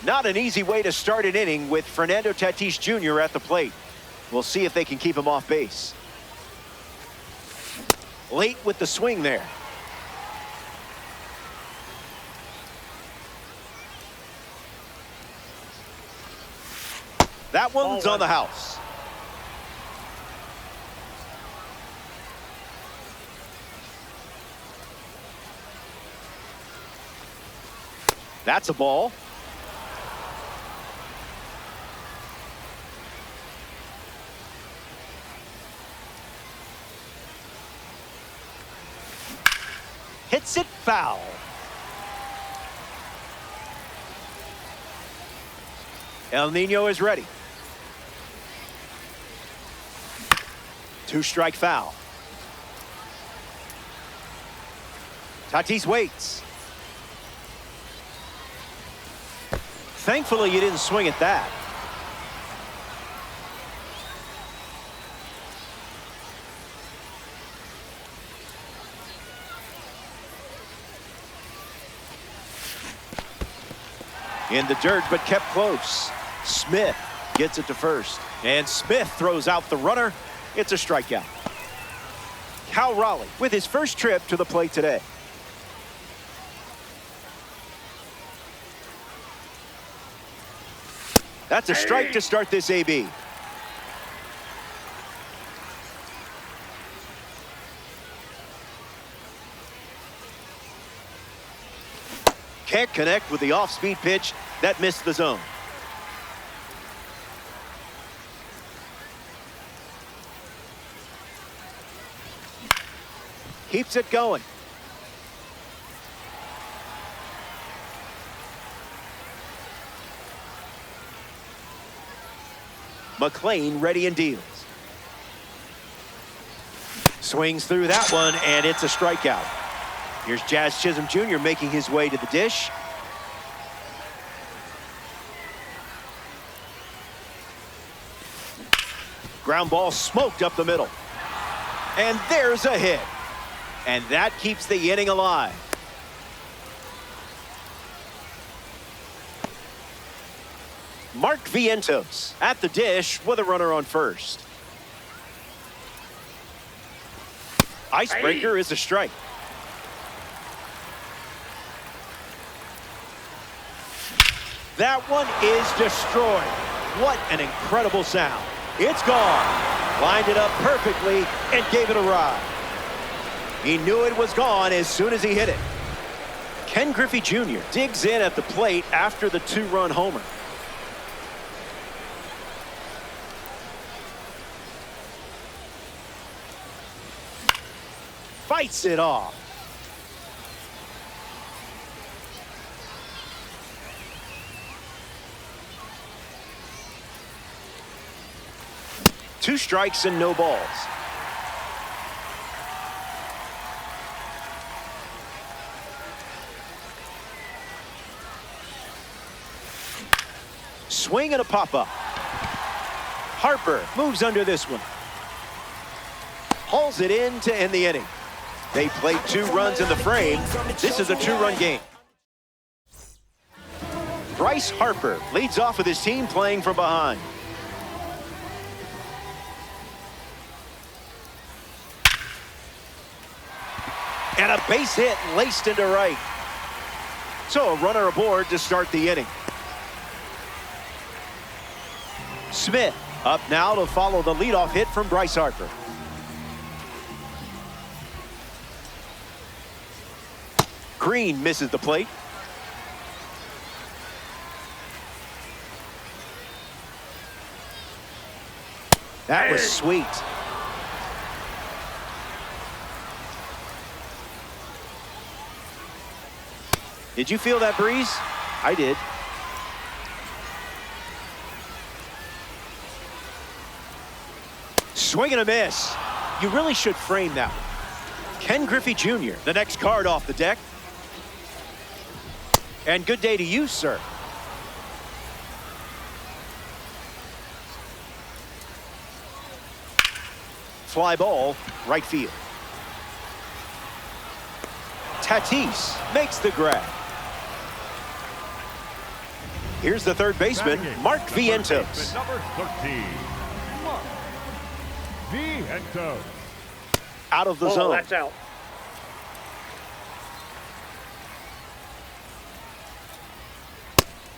Not an easy way to start an inning with Fernando Tatis Jr. at the plate. We'll see if they can keep him off base. Late with the swing there. That one's on the house. That's a ball. Hits it foul. El Nino is ready. 2-strike foul. Tatis waits. Thankfully, you didn't swing at that. In the dirt, but kept close. Smith gets it to first. And Smith throws out the runner. It's a strikeout. Cal Raleigh with his first trip to the plate today. That's a strike to start this AB. Can't connect with the off-speed pitch. That missed the zone. Keeps it going. McLean ready and deals. Swings through that one, and it's a strikeout. Here's Jazz Chisholm Jr. making his way to the dish. Ground ball smoked up the middle. And there's a hit. And that keeps the inning alive. Mark Vientos at the dish with a runner on first. Icebreaker is a strike. That one is destroyed. What an incredible sound. It's gone. Lined it up perfectly and gave it a ride. He knew it was gone as soon as he hit it. Ken Griffey Jr. digs in at the plate after the 2-run homer. Fights it off. Two strikes and no balls. Swing and a pop-up. Harper moves under this one. Hauls it in to end the inning. They played 2 runs in the frame. This is a 2-run game. Bryce Harper leads off with his team playing from behind. And a base hit laced into right. So a runner aboard to start the inning. Smith up now to follow the leadoff hit from Bryce Harper. Green misses the plate. That was sweet. Did you feel that breeze? I did. Swing and a miss. You really should frame that one. Ken Griffey Jr., the next card off the deck. And good day to you, sir. Fly ball, right field. Tatis makes the grab. Here's the third baseman, Mark Vientos. Number 13, Mark Vientos. Out of the zone. That's out.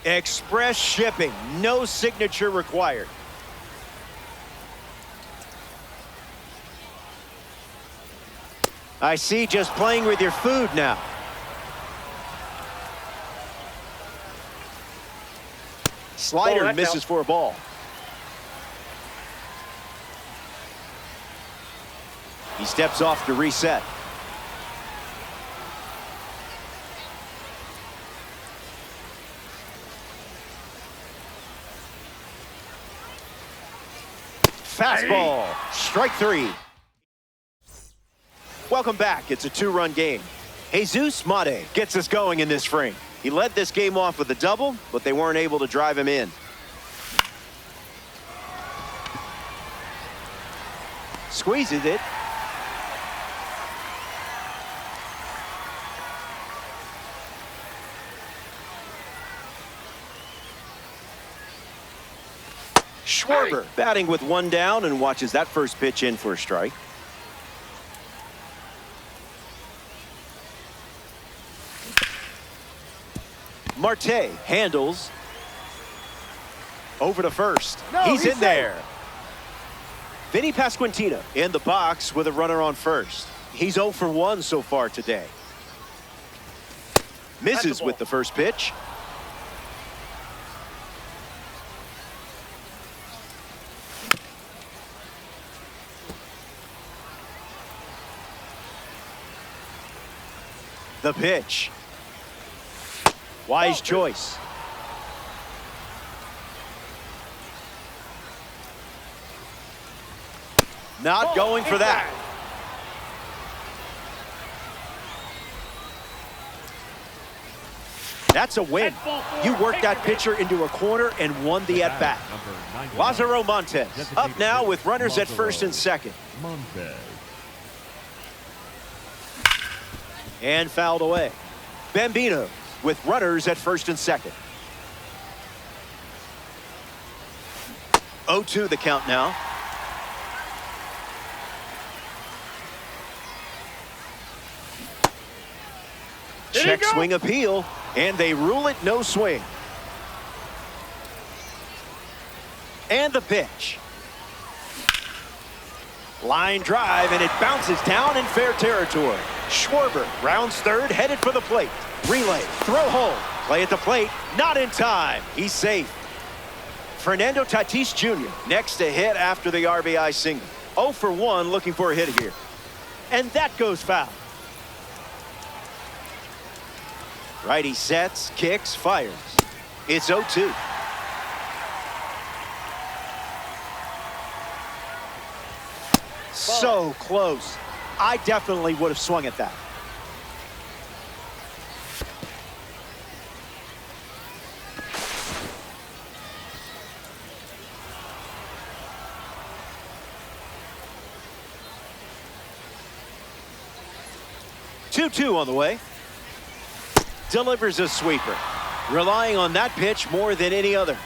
Express shipping, no signature required. I see, just playing with your food now. Slider misses for a ball. He steps off to reset. Fastball, strike three. Welcome back. It's a two-run game. Jesus Mate gets us going in this frame. He led this game off with a double, but they weren't able to drive him in. Squeezes it. Schwarber batting with one down and watches that first pitch in for a strike. Marte handles. Over to first. He's in there. Vinny Pasquantino in the box with a runner on first. He's 0 for 1 so far today. Misses with the first pitch. The pitch. Wise choice. Not going for that. That's a win. You worked that pitcher into a corner and won the at-bat. Lázaro Montes up now with runners at first and second. And fouled away. Bambino with runners at first and second. 0-2 the count now. Check swing appeal, and they rule it no swing. And the pitch. Line drive, and it bounces down in fair territory. Schwarber rounds third, headed for the plate. Relay, throw home. Play at the plate, not in time. He's safe. Fernando Tatis Jr. next to hit after the RBI single. 0 for 1 looking for a hit here. And that goes foul. Righty sets, kicks, fires. It's 0-2. So close. I definitely would have swung at that. Two on the way. Delivers a sweeper. Relying on that pitch more than any other.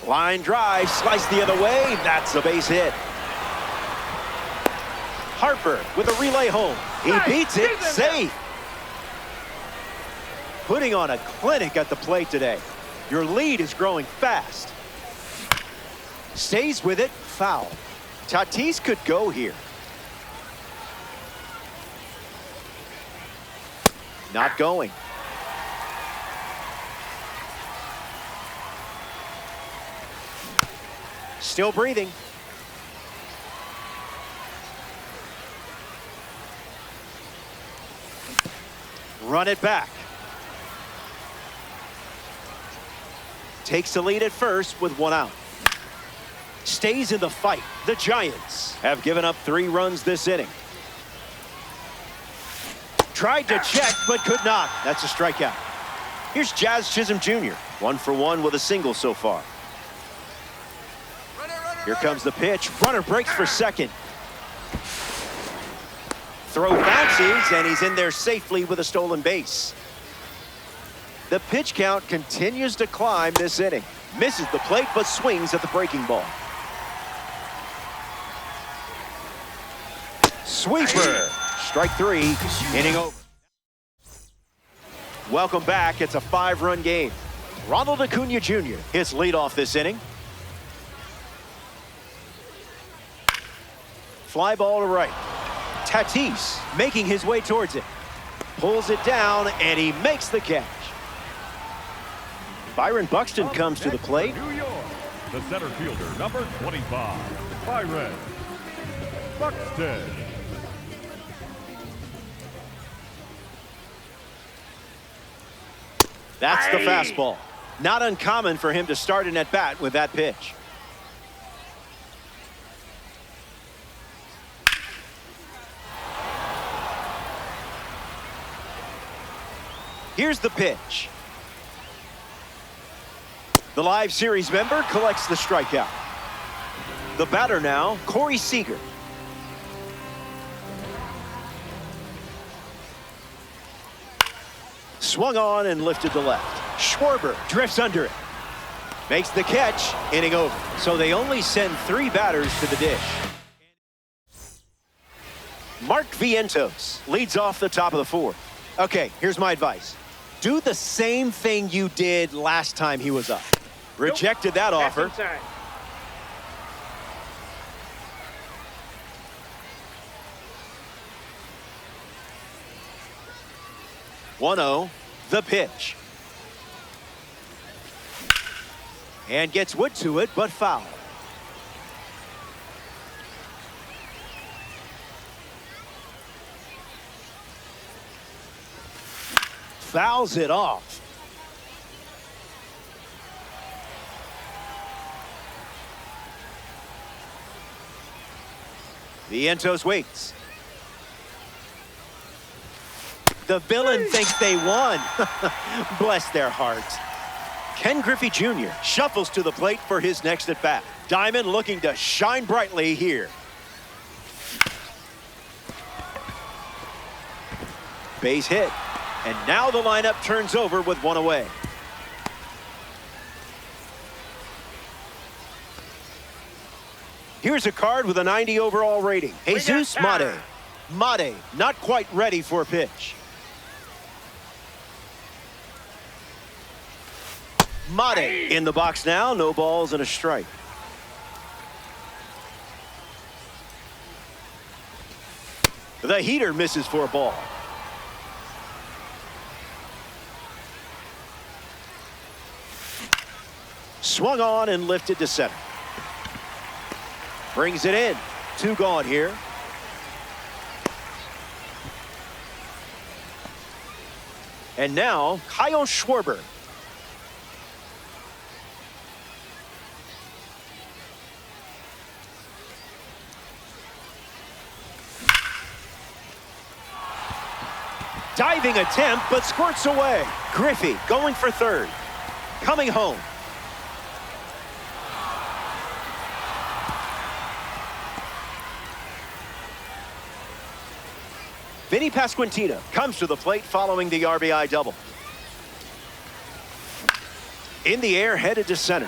Line drive, sliced the other way. That's a base hit. Harper with a relay home. He beats it, safe. Putting on a clinic at the plate today. Your lead is growing fast. Stays with it, foul. Tatis could go here. Not going. Still breathing. Run it back. Takes the lead at first with one out. Stays in the fight. The Giants have given up 3 runs this inning. Tried to check, but could not. That's a strikeout. Here's Jazz Chisholm Jr. 1 for 1 with a single so far. Here comes the pitch. Runner breaks for second. Throw bounces, and he's in there safely with a stolen base. The pitch count continues to climb this inning. Misses the plate but swings at the breaking ball. Sweeper. Strike three. Inning over. Welcome back. It's a 5-run game. Ronald Acuna Jr. hits leadoff this inning. Fly ball to right. Tatis making his way towards it. Pulls it down, and he makes the catch. Byron Buxton comes to the plate. New York, the center fielder, number 25, Byron Buxton. That's the fastball. Not uncommon for him to start an at-bat with that pitch. Here's the pitch. The live series member collects the strikeout. The batter now, Corey Seager. Swung on and lifted to left. Schwarber drifts under it. Makes the catch, inning over. So they only send 3 batters to the dish. Mark Vientos leads off the top of the 4th. Okay, here's my advice. Do the same thing you did last time he was up. Rejected that offer. 1-0, the pitch. And gets Wood to it, but foul. Fouls it off. Vientos waits. The villain thinks they won. Bless their hearts. Ken Griffey Jr. shuffles to the plate for his next at-bat. Diamond looking to shine brightly here. Base hit. And now the lineup turns over with 1 away. Here's a card with a 90 overall rating. Jesus Mate. Mate not quite ready for a pitch. Mate in the box now. No balls and a strike. The heater misses for a ball. Swung on and lifted to center. Brings it in. 2 gone here. And now, Kyle Schwarber. Diving attempt, but squirts away. Griffey going for third. Coming home. Vinny Pasquantino comes to the plate following the RBI double. In the air, headed to center.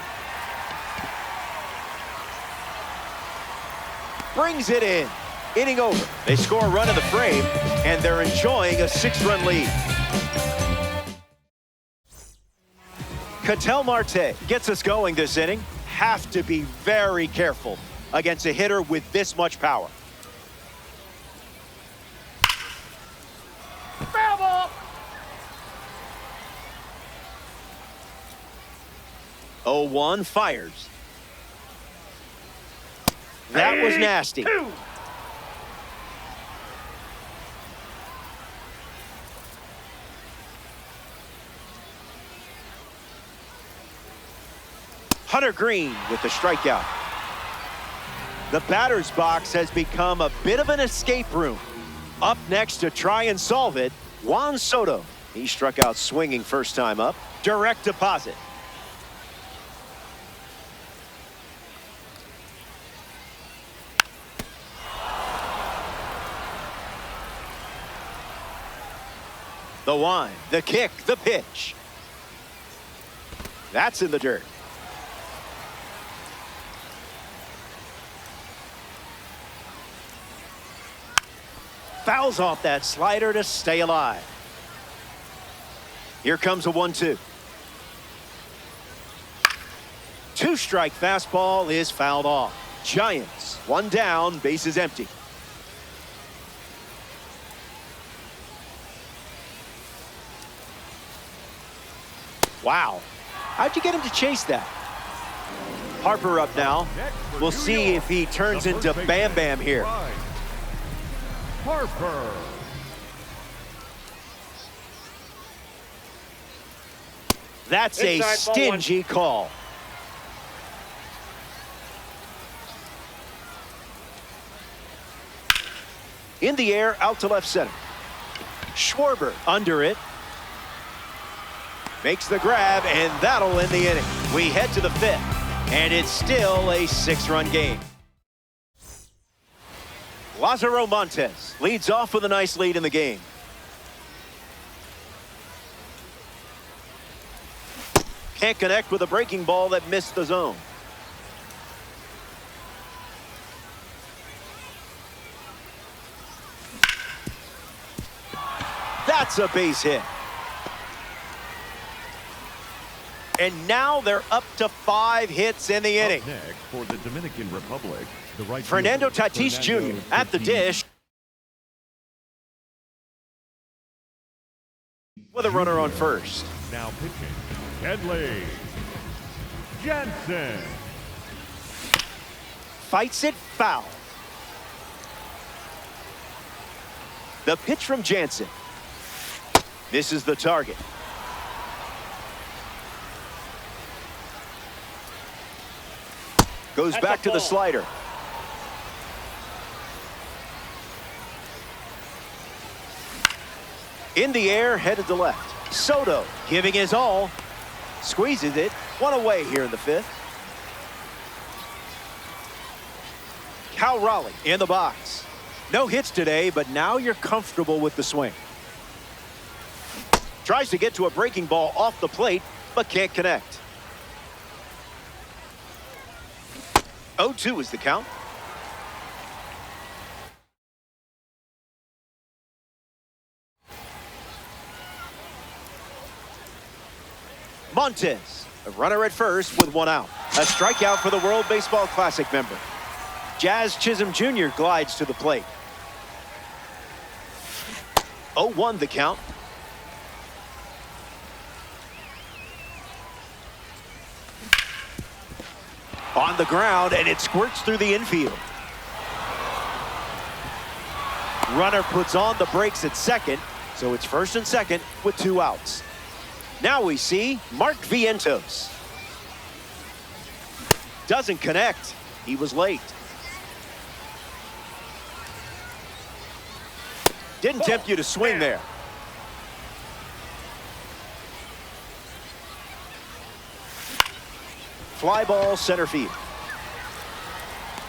Brings it in. Inning over. They score a run in the frame, and they're enjoying a 6-run lead. Ketel Marte gets us going this inning. Have to be very careful against a hitter with this much power. Foul ball. 0-1 fires. That was nasty. 2. Hunter Green with the strikeout. The batter's box has become a bit of an escape room. Up next to try and solve it, Juan Soto. He struck out swinging first time up. Direct deposit. The wind, the kick, the pitch. That's in the dirt. Fouls off that slider to stay alive. Here comes a 1-2. Two-strike fastball is fouled off. Giants, one down, bases empty. Wow. How'd you get him to chase that? Harper up now. We'll see if he turns into Bam Bam here. Harper. That's a stingy call. In the air, out to left center. Schwarber under it. Makes the grab, and that'll end the inning. We head to the fifth, and it's still a 6-run game. Lázaro Montes leads off with a nice lead in the game. Can't connect with a breaking ball that missed the zone. That's a base hit. And now they're up to 5 hits in the inning. Up next for the Dominican Republic, the right Fernando fielder, Tatis Fernando Jr. at the Tatis dish with a runner on first. Now pitching, Kenley Jansen. Fights it foul. The pitch from Jansen. This is the target. Goes back to the slider. In the air, headed to left. Soto giving his all. Squeezes it. One away here in the fifth. Cal Raleigh in the box. No hits today, but now you're comfortable with the swing. Tries to get to a breaking ball off the plate, but can't connect. 0-2 is the count. Montes, a runner at first with 1 out. A strikeout for the World Baseball Classic member. Jazz Chisholm Jr. glides to the plate. 0-1 the count. On the ground, and it squirts through the infield. Runner puts on the brakes at second, so it's first and second with 2 outs. Now we see Mark Vientos. Doesn't connect. He was late. Didn't tempt you to swing there. Fly ball center field.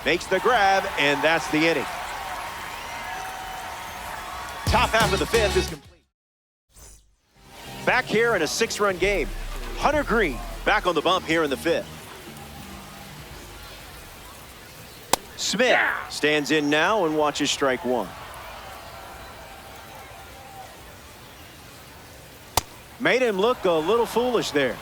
Makes the grab, and that's the inning. Top half of the fifth is complete. Back here in a 6-run game. Hunter Green back on the bump here in the fifth. Smith stands in now and watches strike 1. Made him look a little foolish there.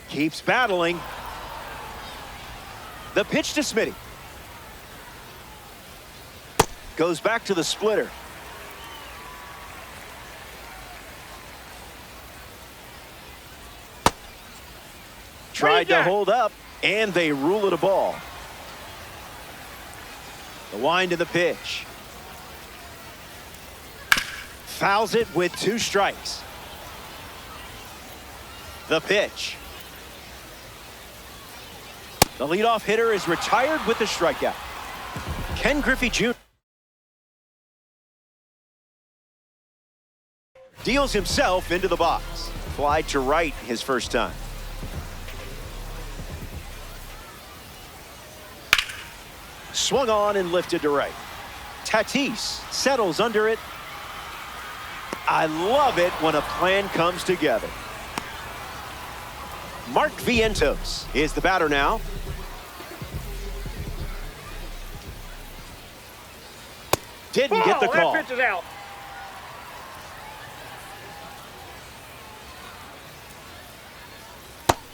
Keeps battling. The pitch to Smitty. Goes back to the splitter. Tried to hold up, and they rule it a ball. The wind of the pitch. Fouls it with 2 strikes. The pitch. The leadoff hitter is retired with the strikeout. Ken Griffey Jr. deals himself into the box. Fly to right his first time. Swung on and lifted to right. Tatis settles under it. I love it when a plan comes together. Mark Vientos is the batter now. Didn't get the call. That pitch is out.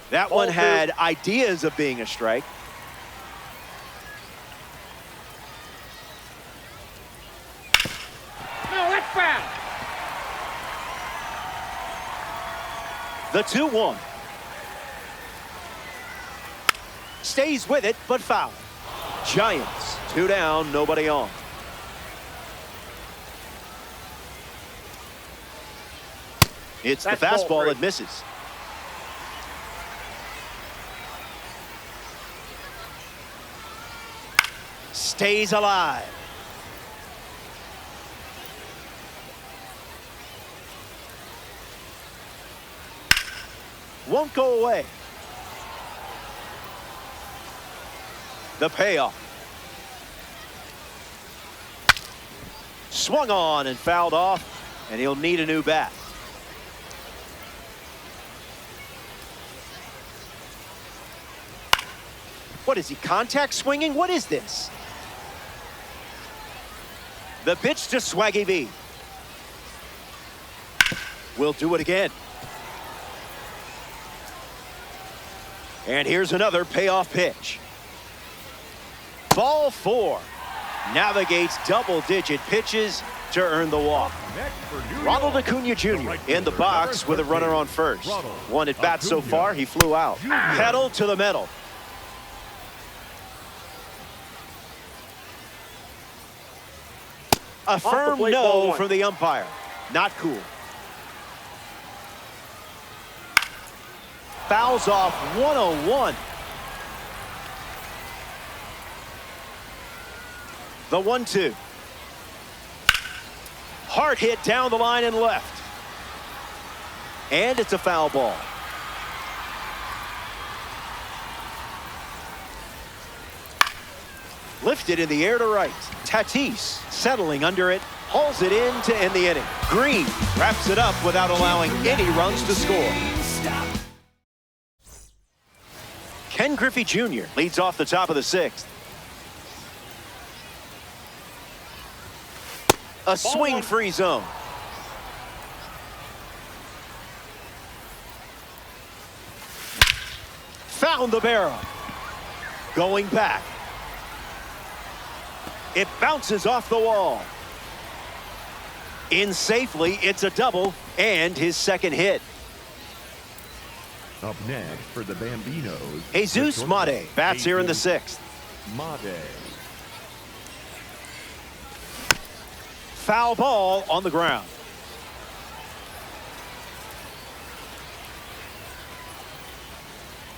That one had ideas of being a strike. No, that's foul. The 2-1. Stays with it, but foul. Giants, 2 down, nobody on. It's the fastball that misses. Stays alive. Won't go away. The payoff. Swung on and fouled off, and he'll need a new bat. What is he, contact swinging? What is this? The pitch to Swaggy V. We'll do it again. And here's another payoff pitch. Ball 4. Navigates double-digit pitches to earn the walk. Ronald Acuna Jr. in the box with a runner on first. One at bat so far, he flew out. Pedal to the metal. A firm no from the umpire. Not cool. Fouls off 101. The 1-2. Hard hit down the line and left. And it's a foul ball. Lifted in the air to right. Tatis settling under it, hauls it in to end the inning. Green wraps it up without allowing any runs to score. Ken Griffey Jr. leads off the top of the 6th. A swing-free zone. Found the barrel. Going back. It bounces off the wall. In safely, it's a double and his second hit. Up next for the Bambinos, Jesus Mate bats here in the 6th. Mate. Foul ball on the ground.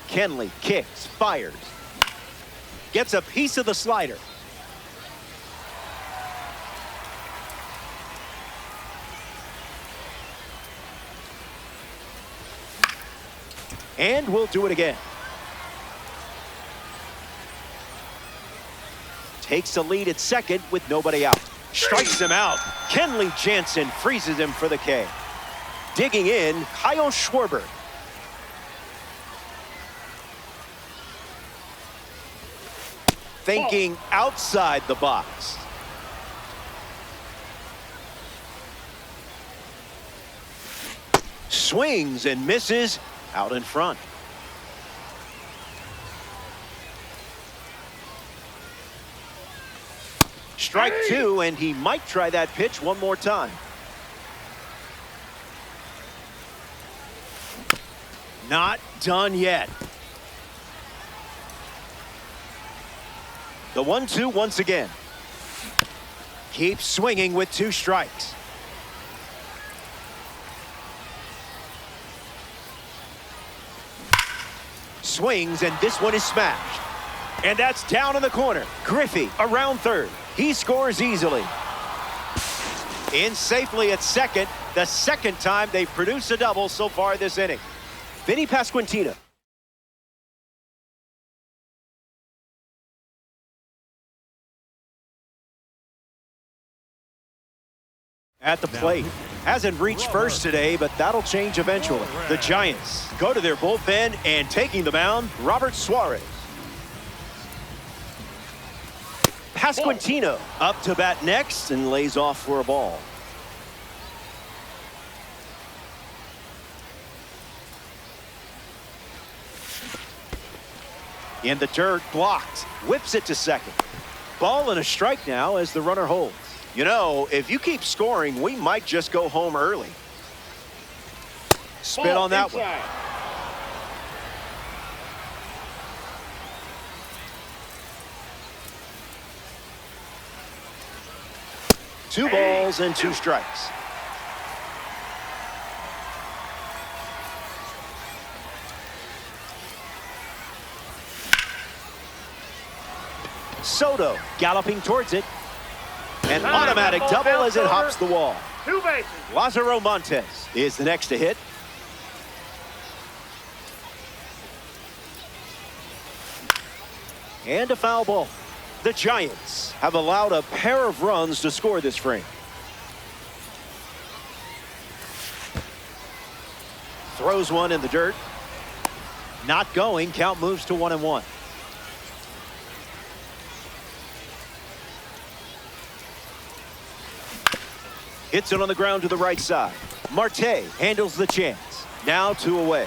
Kenley kicks, fires. Gets a piece of the slider. And we'll do it again. Takes the lead at second with nobody out. Strikes him out. Kenley Jansen freezes him for the K. Digging in, Kyle Schwarber. Thinking outside the box. Swings and misses out in front. Strike 2, and he might try that pitch one more time. Not done yet. The 1-2 once again. Keeps swinging with 2 strikes. Swings, and this one is smashed. And that's down in the corner. Griffey around third. He scores easily. In safely at second, the second time they've produced a double so far this inning. Vinny Pasquantino. at the plate. Hasn't reached first today, but that'll change eventually. The Giants go to their bullpen, and taking the mound, Robert Suarez. Pasquantino up to bat next and lays off for a ball. In the dirt, blocked. Whips it to second. Ball and a strike now as the runner holds. You know, if you keep scoring, we might just go home early. Spin on that one. Two balls and two strikes. Soto galloping towards it. An automatic double as it hops the wall. Two bases. Lázaro Montes is the next to hit. And a foul ball. The Giants have allowed a pair of runs to score this frame. Throws one in the dirt. Not going. Count moves to 1-1. Hits it on the ground to the right side. Marte handles the chance. Now 2 away.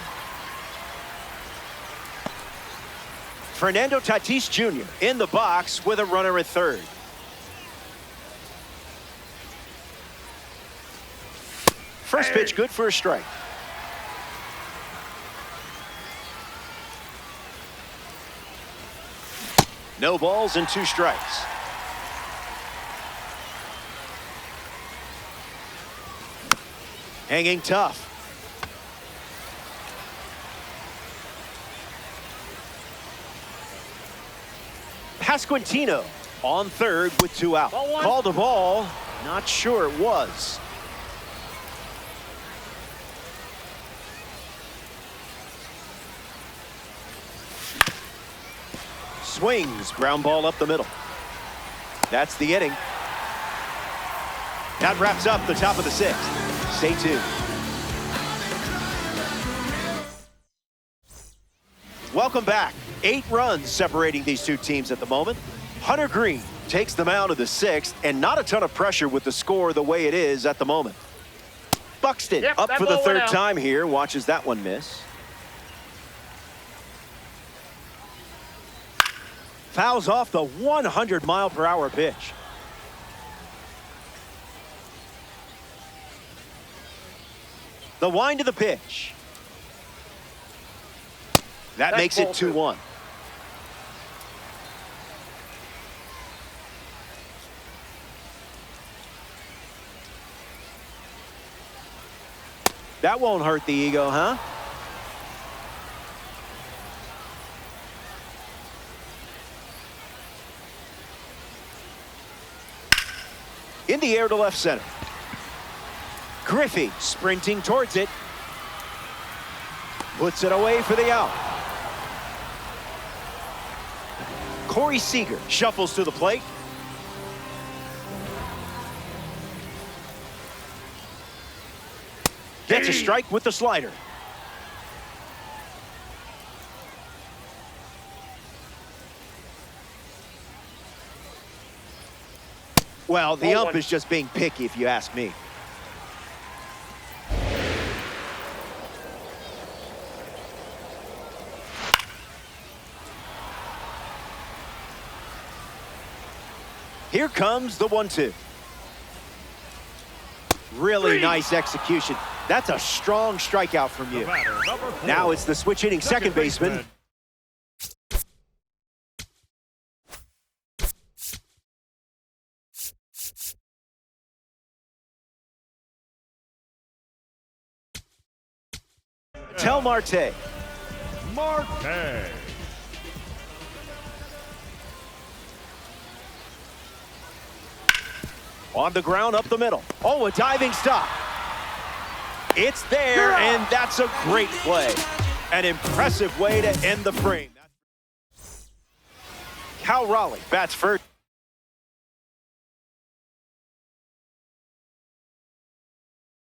Fernando Tatis Jr. in the box with a runner at third. First pitch good for a strike. No balls and 2 strikes. Hanging tough. Pasquantino on third with 2 out. Called a ball. Not sure it was. Swings. Ground ball up the middle. That's the inning. That wraps up the top of the 6th. Stay tuned. Welcome back. 8 runs separating these two teams at the moment. Hunter Green takes the mound of the 6th, and not a ton of pressure with the score the way it is at the moment. Buxton up for the 3rd time here. Watches that one miss. Fouls off the 100-mile-per-hour pitch. The wind of the pitch. That makes it 2-1. That won't hurt the ego, huh? In the air to left center. Griffey sprinting towards it. Puts it away for the out. Corey Seager shuffles to the plate. Gets a strike with the slider. Well, the ump is just being picky, if you ask me. Here comes the 1-2. Really nice execution. That's a strong strikeout from you. Now it's the switch hitting second baseman. Tel Marte. On the ground up the middle. Oh, a diving stop. It's there, and that's a great play. An impressive way to end the frame. Cal Raleigh bats first.